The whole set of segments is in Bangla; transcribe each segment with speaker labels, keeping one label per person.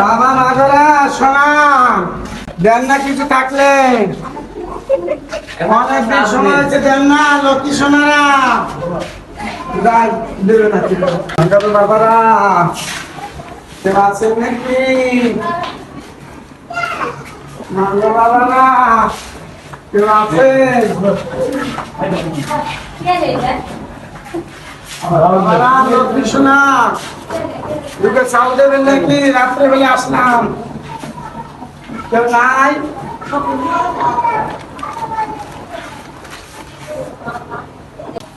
Speaker 1: বাবা মাগরা শোনা দেন না কিছু থাকলে অনেকদিন সময় হয়েছে দেন না লক্ষ্মী সোনারা যাই দেবে না বাবারা কেউ আছেন নাকি বাবারা কেউ আছে লক্ষ্মী সোনা দুটো চাল দেবেন নাকি রাত্রে বেলা আসলাম কেউ নাই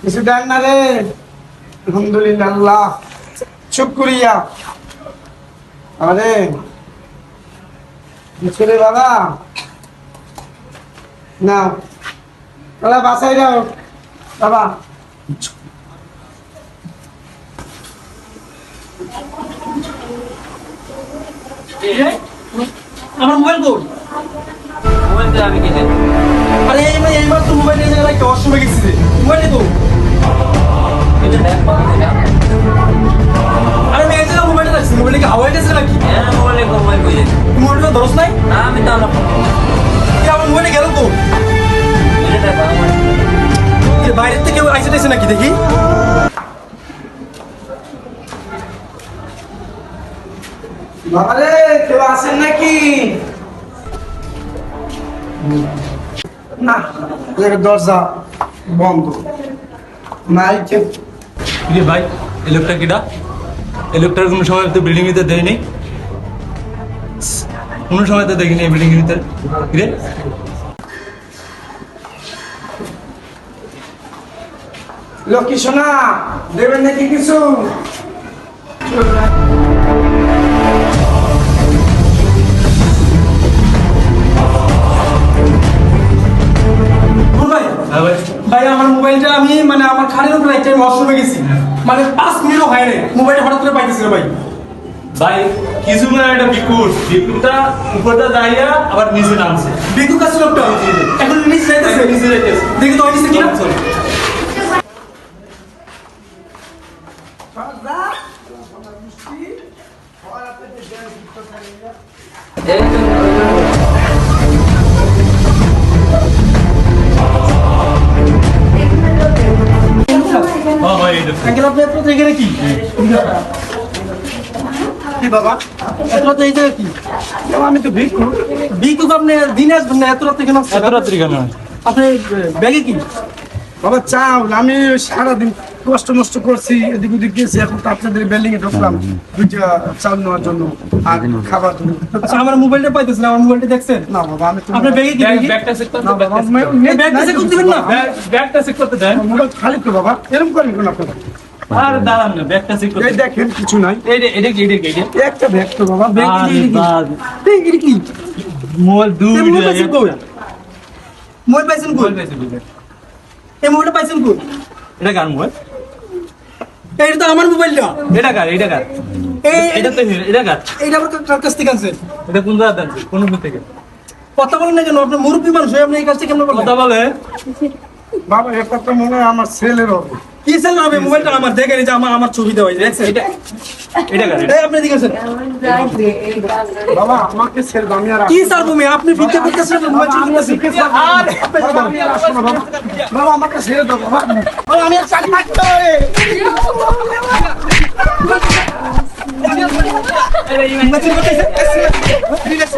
Speaker 1: কিছু দেন না রে আলহামদুলিল্লাহ আল্লাহ শুকরিয়া আরে কিছু রে বাবা না তাহলে বাসায় যাও বাবা
Speaker 2: আমার মোবাইল কোড
Speaker 3: মোবাইল তো আমি কিনে
Speaker 2: আরে এইবার তো মোবাইল নিয়ে যাওয়ার একটা অসময় গেছি মোবাইল তো
Speaker 3: এটা ব্যাগ পাবো না
Speaker 2: আরে আমি এই যে মোবাইলটা রাখছি মোবাইলে কি হাওয়াই গেছে নাকি
Speaker 3: হ্যাঁ মোবাইল কই যায়
Speaker 2: মোবাইলটা দরস নাই
Speaker 3: না আমি তো না
Speaker 2: কি আমার মোবাইলে গেল তো
Speaker 3: এটা বাবা
Speaker 2: বাইরে থেকে কেউ আইসে নাকি দেখি
Speaker 1: বাবারে কেউ আছেন নাকি না দরজা বন্ধ নাই কেউ
Speaker 4: রে ভাই এই লোকটা কিটা এই লোকটার কোনো সময় তো বিল্ডিং ভিতরে দেয়নি কোনো সময় তো দেখিনি এই বিল্ডিং ভিতরে রে
Speaker 1: লক্ষ্মী সোনা দেবেন নাকি কিছু
Speaker 4: হ্যাঁ ভাই
Speaker 2: ভাই আমার মোবাইলটা আমি মানে আমার খাটের উপরে একটা আমি অসময় গেছি মানে 5 মিনিটও হয় নাই মোবাইলটা হঠাৎ করে পাইতেছি না ভাই
Speaker 4: ভাই কিছু না একটা বিকুটা উপরটা দাঁড়িয়ে আবার নিচে নামছে
Speaker 2: বিকু কাছে লোকটা এখন নিচে যাইতেছে
Speaker 4: নিচে যাইতেছে
Speaker 2: দেখি তো নিচে কি
Speaker 4: চল হ্যাঁ ভাই এটা
Speaker 2: আঙ্কেল আপনি এত রাতে এখানে কি কি বাবা এত রাতে এই জায়গায় কি
Speaker 1: আমি তো ভিড়
Speaker 2: বিকু আপনি দিনে আসবেন না এত রাতে কেন
Speaker 4: এত রাত্রি কেন
Speaker 2: আপনি ব্যাগে কি
Speaker 1: বাবা চাও আমি সারাদিন কষ্ট মষ্ট করছি এদিক ওদিক গেছি এখন তো আপনাদের বিল্ডিং এ ঢুকলাম দুইটা চাল নেওয়ার জন্য আর খাবার জন্য
Speaker 2: আচ্ছা আমার মোবাইলটা পাইতেছেন আমার মোবাইলটা দেখছেন
Speaker 1: না বাবা আমি তো
Speaker 2: আপনার ব্যাগে কি দেখি?
Speaker 4: ব্যাগটা চেক করতে
Speaker 1: না বাবা
Speaker 2: এই ব্যাগটা চেক করতে দিবেন না
Speaker 4: ব্যাগটা চেক করতে দেন
Speaker 1: মোবাইল খালি তো বাবা এরকম করেন কেন আপনারা
Speaker 4: আর দাঁড়ান না ব্যাগটা চেক করতে
Speaker 1: এই দেখেন কিছু নাই
Speaker 4: এটা কি
Speaker 1: একটা ব্যাগ তো বাবা ব্যাগ
Speaker 2: এটা কি
Speaker 4: মোবাইল
Speaker 2: এই মোবাইল পাইছেন কই মোবাইল পাইছেন কই এই মোবাইলটা পাইছেন কই
Speaker 4: এটা কার মোবাইল
Speaker 2: এইটা তো আমার মোবাইলটা
Speaker 4: এটা কার
Speaker 2: এই
Speaker 4: এটা তো এটা কার
Speaker 2: এইটা আমার কার কাছ থেকে আনছেন
Speaker 4: এটা কোন জায়গা দেন কোন উপর থেকে
Speaker 2: কথা বলেন না কেন আপনি মুরব্বী মানুষ হয়ে আপনি এই কাজটা কেমন বলেন
Speaker 4: কথা বলে
Speaker 1: বাবা একটা তো মনে হয় আমার ছেলের হবে
Speaker 2: কি সেল হবে মোবাইলটা আমার দেখেন যে আমার ছবি দেওয়া হয়েছে দেখছেন
Speaker 4: এটা কার
Speaker 2: এই আপনি দেখেছেন
Speaker 1: বাবা আমাকে ছেড়ে দাও, আমি আর
Speaker 2: কি স্যার তুমি আপনি ফিরতে করতেছেন মোবাইল চুরি করতেছেন
Speaker 1: বাবা, আমি আর আসবো না, বাবা। বাবা আমাকে ছেড়ে দাও বাবা
Speaker 2: আমি আর চাকরি থাকতে হবে মেশিন করতেছে